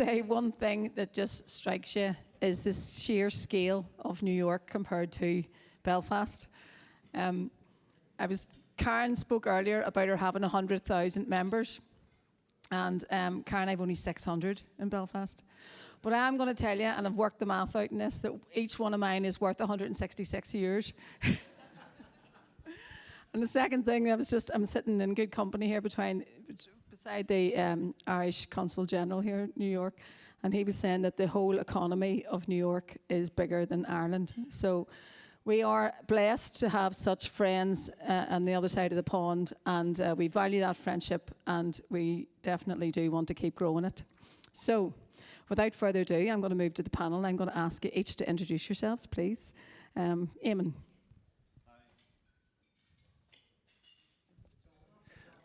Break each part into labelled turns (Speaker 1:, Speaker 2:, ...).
Speaker 1: say one thing that just strikes you is the sheer scale of New York compared to Belfast. Karen spoke earlier about her having 100,000 members, and Karen, I've only 600 in Belfast. But I am going to tell you, and I've worked the math out in this, that each one of mine is worth 166 years. And the second thing, I'm sitting in good company here beside the Irish Consul General here in New York, and he was saying that the whole economy of New York is bigger than Ireland. So we are blessed to have such friends on the other side of the pond, and we value that friendship, and we definitely do want to keep growing it. So without further ado, I'm going to move to the panel. I'm going to ask you each to introduce yourselves, please. Eamon.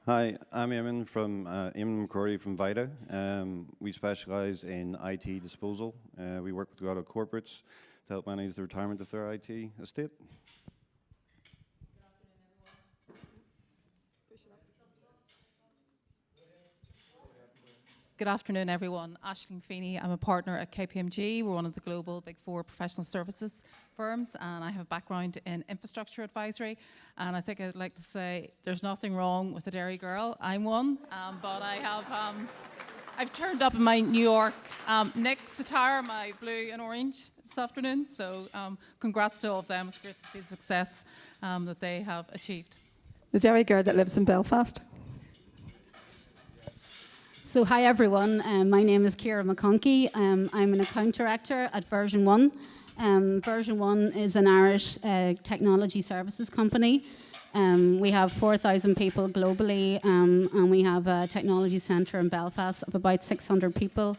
Speaker 2: Hi, I'm Eamon from Eamon McCrory from Vyta. We specialise in IT disposal. We work with a lot of corporates to help manage the retirement of their IT estate.
Speaker 3: Good afternoon, everyone. Ashleen Feeney. I'm a partner at KPMG. We're one of the global Big Four professional services firms, and I have a background in infrastructure advisory. And I think I'd like to say there's nothing wrong with a dairy girl. I'm one, but I've turned up in my New York Knicks attire, my blue and orange this afternoon. So congrats to all of them. It's great to see the success that they have achieved.
Speaker 1: The dairy girl that lives in Belfast.
Speaker 4: So hi everyone, my name is Ciara McConkey. I'm an account director at Version 1. Version 1 is an Irish technology services company. We have 4,000 people globally, and we have a technology centre in Belfast of about 600 people.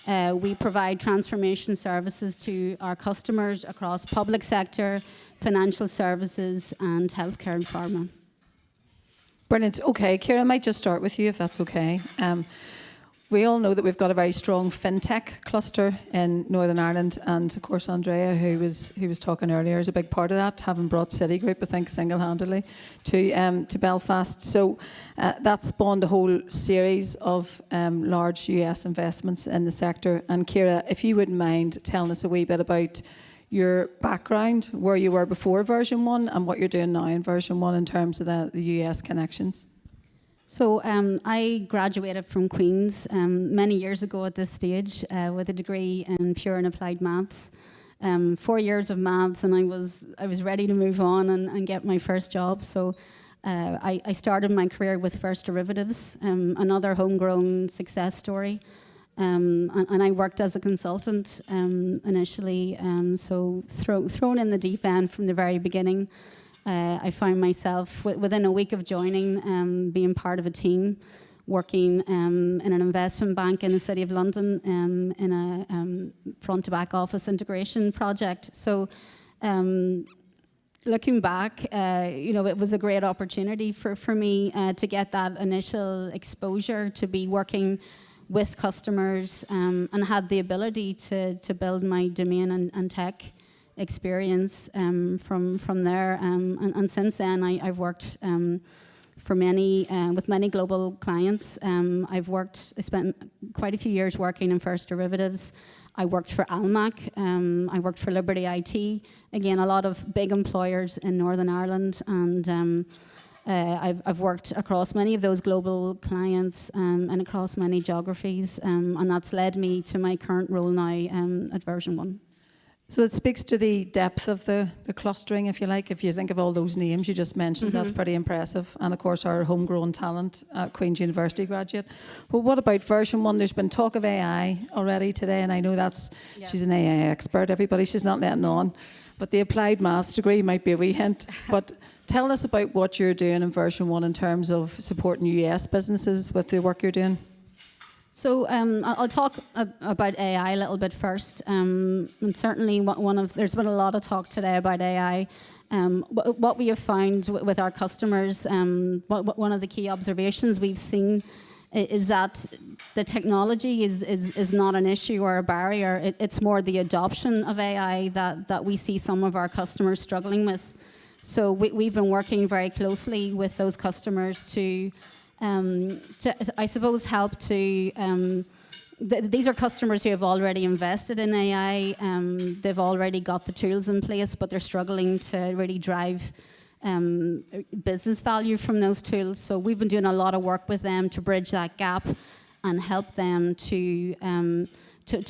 Speaker 4: We provide transformation services to our customers across public sector, financial services, and healthcare and pharma.
Speaker 1: Brilliant. Okay, Ciara, I might just start with you, if that's okay. We all know that we've got a very strong fintech cluster in Northern Ireland, and of course Andrea, who was talking earlier, is a big part of that, having brought Citigroup, I think, single-handedly to Belfast. So that spawned a whole series of large US investments in the sector. And Ciara, if you wouldn't mind telling us a wee bit about your background, where you were before Version 1 and what you're doing now in Version 1 in terms of the US connections.
Speaker 4: So I graduated from Queen's many years ago at this stage with a degree in pure and applied maths. 4 years of maths, and I was ready to move on and get my first job. So I started my career with First Derivatives, another homegrown success story. And I worked as a consultant initially, so thrown in the deep end from the very beginning. I found myself, within a week of joining, being part of a team, working in an investment bank in the City of London in a front-to-back office integration project. So looking back, it was a great opportunity for me to get that initial exposure, to be working with customers, and had the ability to build my domain and tech experience from there. And since then, I've worked with many global clients. I spent quite a few years working in First Derivatives. I worked for Almac. I worked for Liberty IT. Again, a lot of big employers in Northern Ireland, and I've worked across many of those global clients and across many geographies, and that's led me to my current role now at Version 1.
Speaker 1: So it speaks to the depth of the clustering, if you like. If you think of all those names you just mentioned, that's pretty impressive. And of course, our homegrown talent, Queen's University graduate. But what about Version 1? There's been talk of AI already today, and I know she's an AI expert. Everybody, she's not letting on. But the applied maths degree might be a wee hint. But tell us about what you're doing in Version 1 in terms of supporting US businesses with the work you're doing.
Speaker 4: So I'll talk about AI a little bit first. And certainly there's been a lot of talk today about AI. What we have found with our customers, one of the key observations we've seen is that the technology is not an issue or a barrier. It's more the adoption of AI that we see some of our customers struggling with. So we've been working very closely with those customers to I suppose, help to these are customers who have already invested in AI. They've already got the tools in place, but they're struggling to really drive business value from those tools. So we've been doing a lot of work with them to bridge that gap and help them to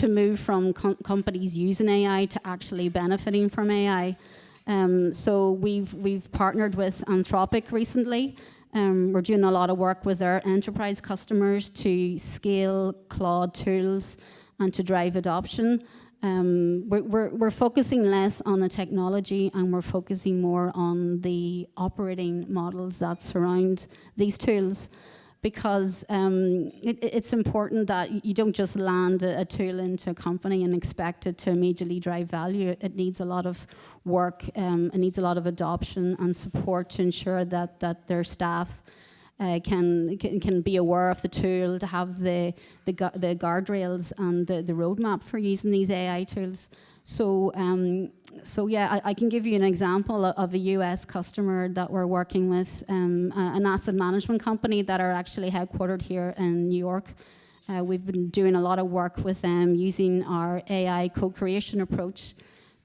Speaker 4: move from companies using AI to actually benefiting from AI. So we've partnered with Anthropic recently. We're doing a lot of work with our enterprise customers to scale Claude tools and to drive adoption. We're focusing less on the technology, and we're focusing more on the operating models that surround these tools, because it's important that you don't just land a tool into a company and expect it to immediately drive value. It needs a lot of work, it needs a lot of adoption and support to ensure that their staff can be aware of the tool, to have the guardrails and the roadmap for using these AI tools. So yeah, I can give you an example of a US customer that we're working with, an asset management company that are actually headquartered here in New York. We've been doing a lot of work with them using our AI co-creation approach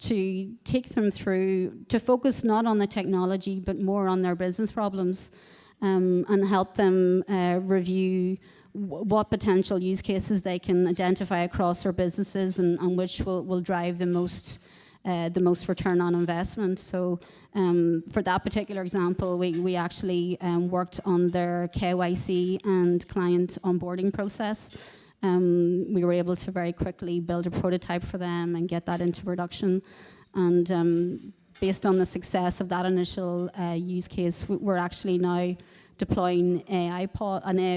Speaker 4: to take them through, to focus not on the technology, but more on their business problems, and help them review what potential use cases they can identify across their businesses, and which will drive the most return on investment. So for that particular example, we actually worked on their KYC and client onboarding process. We were able to very quickly build a prototype for them and get that into production. And based on the success of that initial use case, we're actually now deploying an AI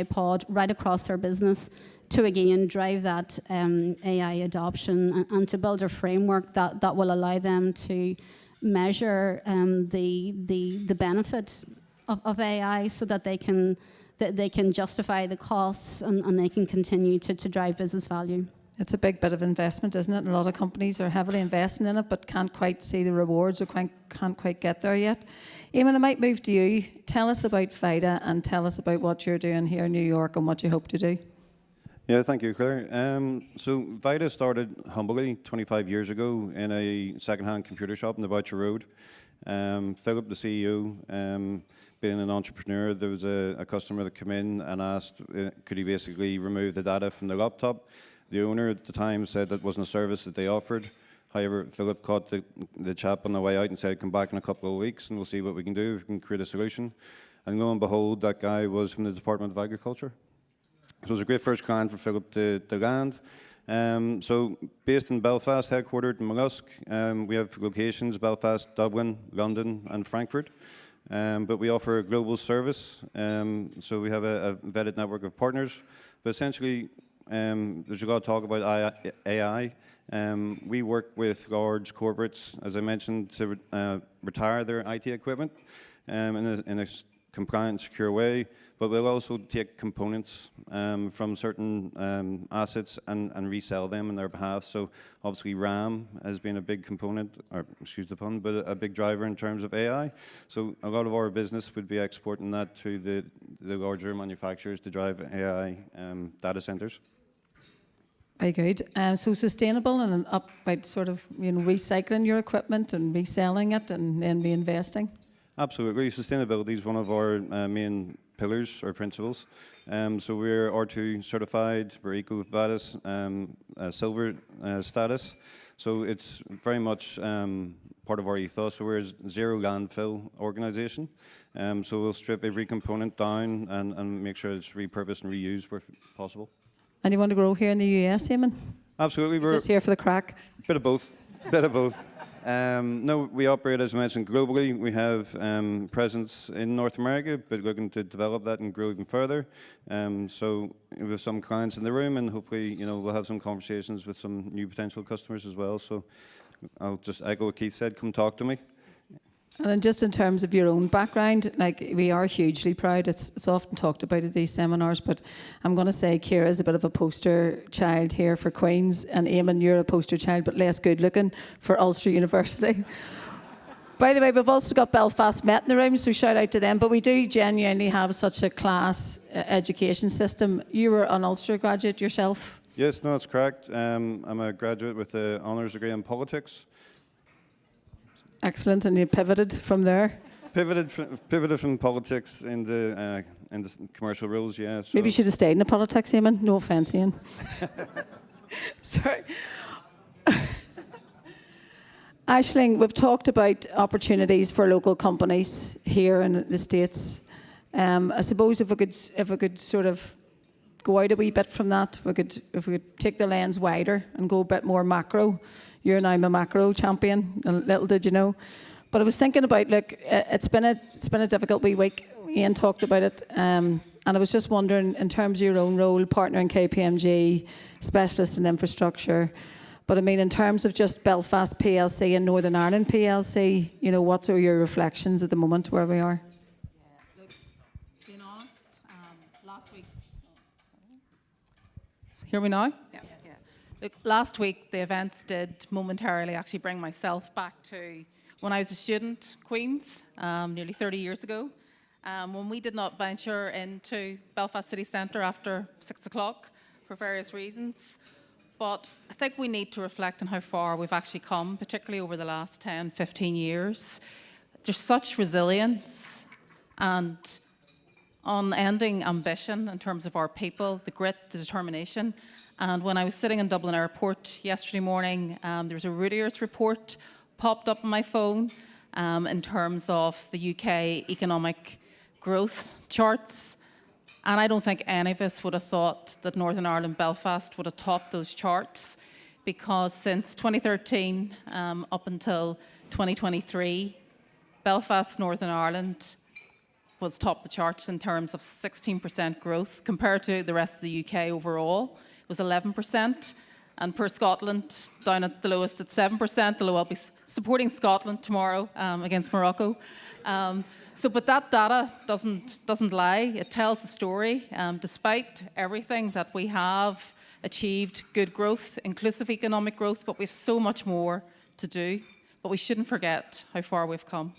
Speaker 4: pod right across their business to again drive that AI adoption, and to build a framework that will allow them to measure the benefit of AI, so that they can justify the costs, and they can continue to drive business value.
Speaker 1: It's a big bit of investment, isn't it? And a lot of companies are heavily investing in it, but can't quite see the rewards, or can't quite get there yet. Eamon, I might move to you. Tell us about Vyta, and tell us about what you're doing here in New York and what you hope to do.
Speaker 2: Yeah, thank you, Claire. So Vyta started humbly 25 years ago in a second-hand computer shop in the Boucher Road. Philip, the CEO, being an entrepreneur, there was a customer that came in and asked, could he basically remove the data from the laptop? The owner at the time said that wasn't a service that they offered. However, Philip caught the chap on the way out and said, come back in a couple of weeks and we'll see what we can do. We can create a solution. And lo and behold, that guy was from the Department of Agriculture. So it was a great first client for Philip to land. So based in Belfast, headquartered in Mollusk, we have locations: Belfast, Dublin, London, and Frankfurt. But we offer a global service. So we have a vetted network of partners. But essentially, there's a lot of talk about AI. We work with large corporates, as I mentioned, to retire their IT equipment in a compliant, secure way. But we'll also take components from certain assets and resell them on their behalf. So obviously RAM has been a big component, or excuse the pun, but a big driver in terms of AI. So a lot of our business would be exporting that to the larger manufacturers to drive AI data centers.
Speaker 1: Very good. So sustainable, and about sort of recycling your equipment and reselling it and then reinvesting.
Speaker 2: Absolutely. Sustainability is one of our main pillars or principles. So we're R2 certified, we're eco-VADIS, silver status. So it's very much part of our ethos. So we're a zero landfill organization. So we'll strip every component down and make sure it's repurposed and reused where possible.
Speaker 1: And you want to grow here in the US, Eamon?
Speaker 2: Absolutely.
Speaker 1: We're just here for the crack.
Speaker 2: Bit of both. Bit of both. No, we operate, as I mentioned, globally. We have presence in North America, but looking to develop that and grow even further. So we have some clients in the room, and hopefully, we'll have some conversations with some new potential customers as well. So I'll just echo what Keith said. Come talk to me.
Speaker 1: And then just in terms of your own background, we are hugely proud. It's often talked about at these seminars, but I'm going to say Ciara is a bit of a poster child here for Queen's, and Eamon, you're a poster child, but less good looking, for Ulster University. By the way, we've also got Belfast Met in the room, so shout out to them. But we do genuinely have such a class education system. You were an Ulster graduate yourself?
Speaker 2: Yes, no, that's correct. I'm a graduate with an honours degree in politics.
Speaker 1: Excellent, and you pivoted from there.
Speaker 2: Pivoted from politics into commercial rules, yeah. So.
Speaker 1: Maybe you should have stayed in the politics, Eamon. No offence, Ian. Sorry. Ashleen, we've talked about opportunities for local companies here in the States. I suppose if we could sort of go out a wee bit from that, if we could take the lens wider and go a bit more macro. You're now my macro champion, and little did you know. But I was thinking about, look, it's been a difficult wee week. Ian talked about it, and I was just wondering, in terms of your own role, partner in KPMG, specialist in infrastructure. But I mean, in terms of just Belfast PLC and Northern Ireland PLC, you know, what are your reflections at the moment where we are?
Speaker 3: Yeah, look, being honest, last week. Hear me now? Yeah. Look, last week the events did momentarily actually bring myself back to when I was a student, Queen's, nearly 30 years ago, when we did not venture into Belfast City Centre after 6 o'clock for various reasons. But I think we need to reflect on how far we've actually come, particularly over the last 10, 15 years. There's such resilience and unending ambition in terms of our people, the grit, the determination. And when I was sitting in Dublin Airport yesterday morning, there was a Reuters report popped up on my phone in terms of the UK economic growth charts. And I don't think any of us would have thought that Northern Ireland, Belfast, would have topped those charts, because since 2013 up until 2023, Belfast, Northern Ireland was topped the charts in terms of 16% growth compared to the rest of the UK overall. It was 11%. And per Scotland, down at the lowest at 7%, although I'll be supporting Scotland tomorrow against Morocco. But that data doesn't lie. It tells the story. Despite everything that we have achieved, good growth, inclusive economic growth, but we have so much more to do. But we shouldn't forget how far we've come.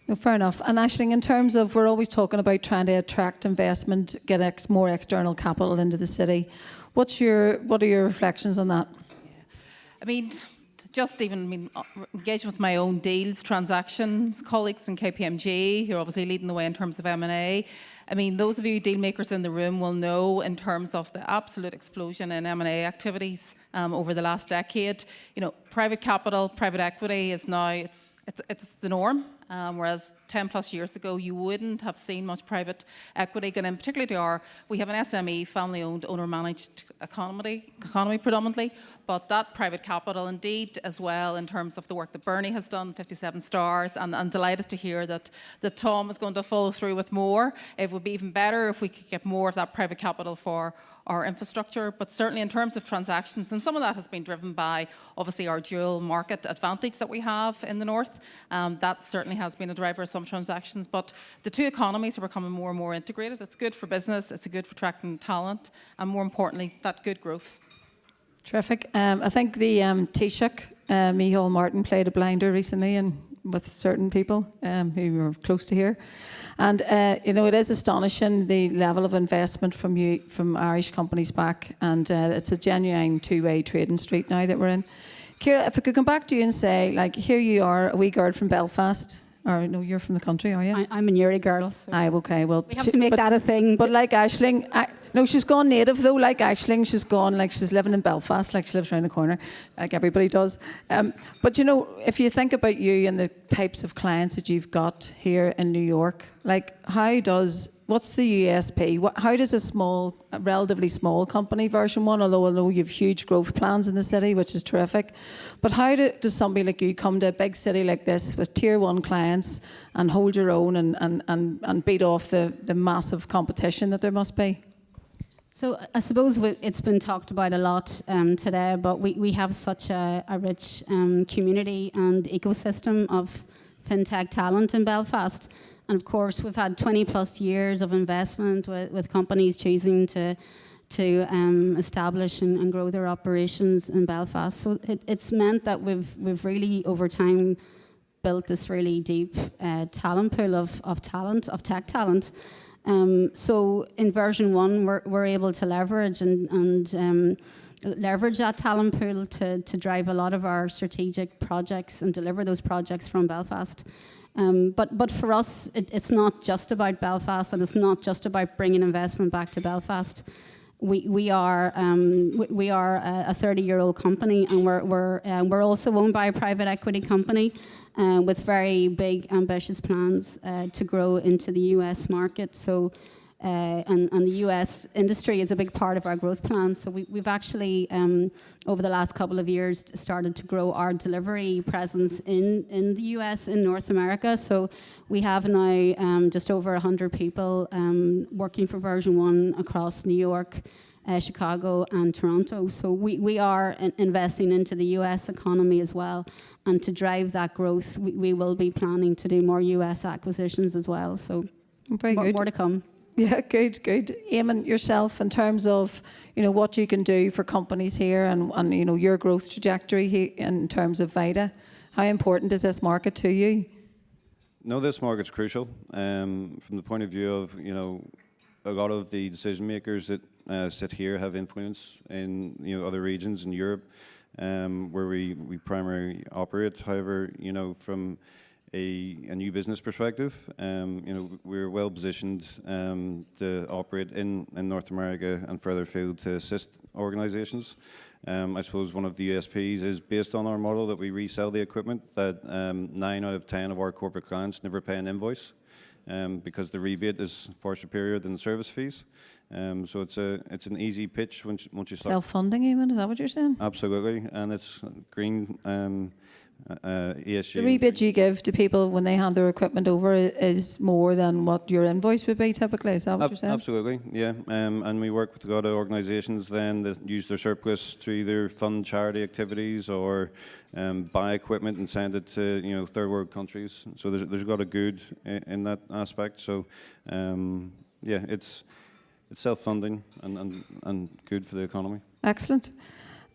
Speaker 1: No, fair enough. And Ashleen, in terms of, we're always talking about trying to attract investment, get more external capital into the city. What are your reflections on that?
Speaker 3: I mean, engaging with my own deals, transactions, colleagues in KPMG, who are obviously leading the way in terms of M&A. I mean, those of you deal makers in the room will know in terms of the absolute explosion in M&A activities over the last decade. You know, private capital, private equity is now, it's the norm. Whereas 10 plus years ago, you wouldn't have seen much private equity get in, particularly to we have an SME, family-owned, owner-managed economy predominantly, but that private capital indeed as well in terms of the work that Bernie has done, 57 stars, and I'm delighted to hear that Tom is going to follow through with more. It would be even better if we could get more of that private capital for our infrastructure, but certainly in terms of transactions, and some of that has been driven by obviously our dual market advantage that we have in the north. That certainly has been a driver of some transactions, but the two economies are becoming more and more integrated. It's good for business, it's good for attracting talent, and more importantly, that good growth. Terrific.
Speaker 1: I think the Taoiseach, Micheál Martin, played a blinder recently and with certain people who were close to here. And, you know, it is astonishing the level of investment from Irish companies back. And it's a genuine two-way trading street now that we're in. Ciara, if I could come back to you and say, like, here you are, a wee girl from Belfast. Or, no, you're from the country, are you?
Speaker 4: I'm a Newry girl. So
Speaker 1: aye, okay, well...
Speaker 4: We have to make that a thing.
Speaker 1: But like Ashleen... No, she's gone native though, like Ashleen, she's gone, like she's living in Belfast, like she lives around the corner, like everybody does. But you know, if you think about you and the types of clients that you've got here in New York, like what's the USP? How does a relatively small company, version 1, although I know you have huge growth plans in the city, which is terrific, but how does somebody like you come to a big city like this with tier 1 clients and hold your own and beat off the massive competition that there must be?
Speaker 4: So I suppose it's been talked about a lot today, but we have such a rich community and ecosystem of fintech talent in Belfast. And of course, we've had 20 plus years of investment with companies choosing to establish and grow their operations in Belfast. So it's meant that we've really, over time, built this really deep talent pool of tech talent. So in version 1, we're able to leverage and leverage that talent pool to drive a lot of our strategic projects and deliver those projects from Belfast. But for us, it's not just about Belfast, and it's not just about bringing investment back to Belfast. We are a 30-year-old company, and we're also owned by a private equity company with very big, ambitious plans to grow into the US market. So, and the US industry is a big part of our growth plan. So we've actually, over the last couple of years, started to grow our delivery presence in the US, in North America. So we have now just over 100 people working for version 1 across New York, Chicago and Toronto. So we are investing into the US economy as well. And to drive that growth, we will be planning to do more US acquisitions as well. So
Speaker 1: Very good.
Speaker 4: more to come.
Speaker 1: Yeah, good. Eamon, yourself, in terms of, what you can do for companies here and your growth trajectory here in terms of Vyta, how important is this market to you?
Speaker 2: No, this market's crucial from the point of view of, a lot of the decision makers that sit here have influence in, other regions in Europe where we primarily operate. However, from a new business perspective, we're well positioned to operate in North America and further afield to assist organisations. I suppose one of the USPs is based on our model that we resell the equipment, that 9 out of 10 of our corporate clients never pay an invoice because the rebate is far superior than the service fees. So it's an easy pitch once you start.
Speaker 1: Self-funding, Eamon, is that what you're saying?
Speaker 2: Absolutely, and it's green ESG.
Speaker 1: The rebate you give to people when they hand their equipment over is more than what your invoice would be typically, is that what you're saying?
Speaker 2: Absolutely, yeah. And we work with a lot of organisations then that use their surplus to either fund charity activities or buy equipment and send it to third world countries. So there's a lot of good in that aspect. So yeah, it's self-funding and good for the economy.
Speaker 1: Excellent.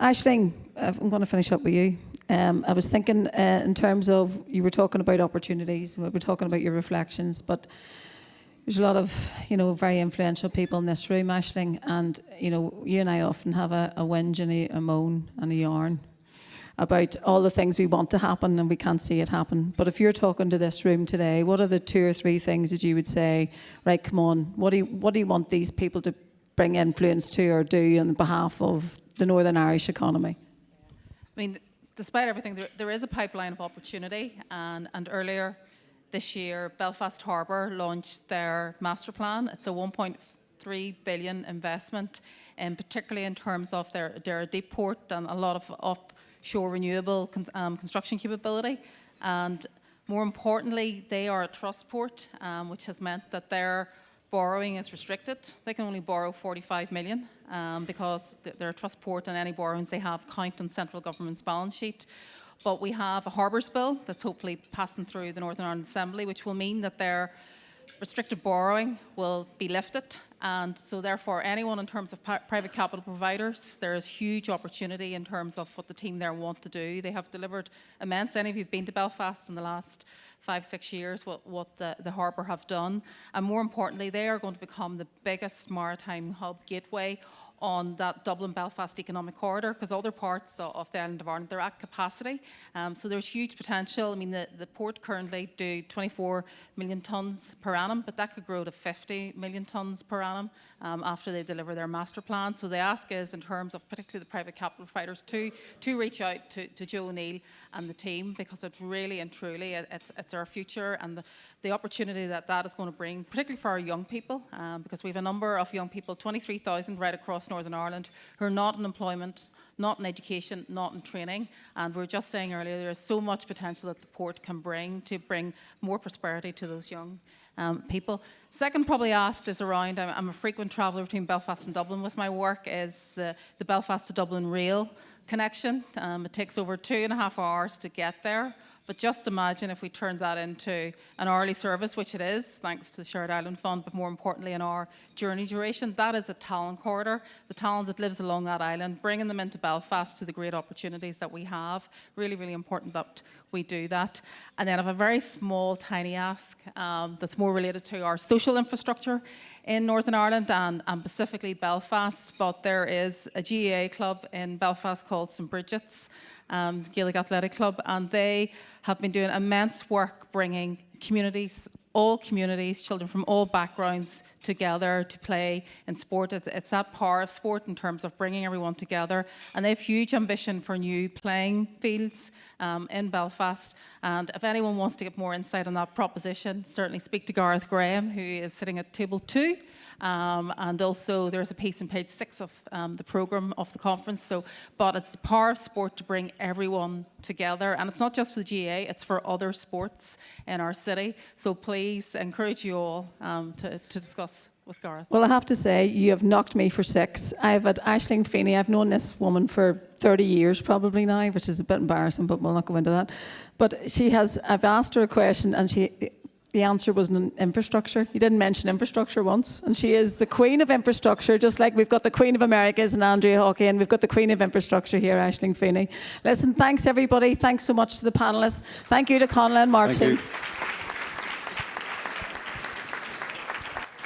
Speaker 1: Ashleen, I'm going to finish up with you. I was thinking in terms of, you were talking about opportunities, we were talking about your reflections, but there's a lot of, very influential people in this room, Ashleen, and, you and I often have a whinge and a moan and a yarn about all the things we want to happen and we can't see it happen. But if you're talking to this room today, what are the 2 or 3 things that you would say, right, come on, what do you want these people to bring influence to or do on behalf of the Northern Irish economy?
Speaker 3: I mean, despite everything, there is a pipeline of opportunity. And earlier this year, Belfast Harbour launched their master plan. It's a 1.3 billion investment, and particularly in terms of their deep port and a lot of offshore renewable construction capability. And more importantly, they are a trust port, which has meant that their borrowing is restricted. They can only borrow 45 million because they're a trust port, and any borrowings they have count on central government's balance sheet. But we have a harbours bill that's hopefully passing through the Northern Ireland Assembly, which will mean that their restricted borrowing will be lifted. And so therefore anyone in terms of private capital providers, there is huge opportunity in terms of what the team there want to do. They have delivered immense. Any of you have been to Belfast in the last 5-6 years, what the harbour have done. And more importantly, they are going to become the biggest maritime hub gateway on that Dublin-Belfast economic corridor, because other parts of the island of Ireland, they're at capacity. So there's huge potential. I mean, the port currently do 24 million tonnes per annum, but that could grow to 50 million tonnes per annum after they deliver their master plan. So the ask is, in terms of particularly the private capital providers, to reach out to Joe O'Neill and the team, because it's really and truly, it's our future and the opportunity that is going to bring, particularly for our young people, because we have a number of young people, 23,000 right across Northern Ireland, who are not in employment, not in education, not in training. And we were just saying earlier, there is so much potential that the port can bring to bring more prosperity to those young people. Second, probably asked, is around, I'm a frequent traveller between Belfast and Dublin with my work, is the Belfast to Dublin rail connection. It takes over 2.5 hours to get there, But just imagine if we turned that into an hourly service, which it is, thanks to the Shared Island Fund, but more importantly in our journey duration. That is a talent corridor, the talent that lives along that island, bringing them into Belfast to the great opportunities that we have. Really, really important that we do that. And then I have a very small, tiny ask that's more related to our social infrastructure in Northern Ireland and specifically Belfast. But there is a GAA club in Belfast called St Bridget's, Gaelic Athletic Club, and they have been doing immense work bringing communities, all communities, children from all backgrounds together to play in sport. It's that power of sport in terms of bringing everyone together, and they have huge ambition for new playing fields in Belfast. And if anyone wants to get more insight on that proposition, certainly speak to Gareth Graham, who is sitting at table 2. And also there's a piece on page 6 of the programme of the conference. But it's the power of sport to bring everyone together. And it's not just for the GAA, it's for other sports in our city. So please encourage you all to discuss with Gareth.
Speaker 1: Well, I have to say, you have knocked me for 6. I've had Ashleen Feeney. I've known this woman for 30 years probably now, which is a bit embarrassing, but we'll not go into that. But I've asked her a question, and the answer was infrastructure. You didn't mention infrastructure once. And she is the queen of infrastructure, just like we've got the Queen of Americas and Andrea Hawkey, and we've got the queen of infrastructure here, Ashleen Feeney. Listen, thanks everybody. Thanks so much to the panellists. Thank you to Conla and Martin.
Speaker 2: Thank you.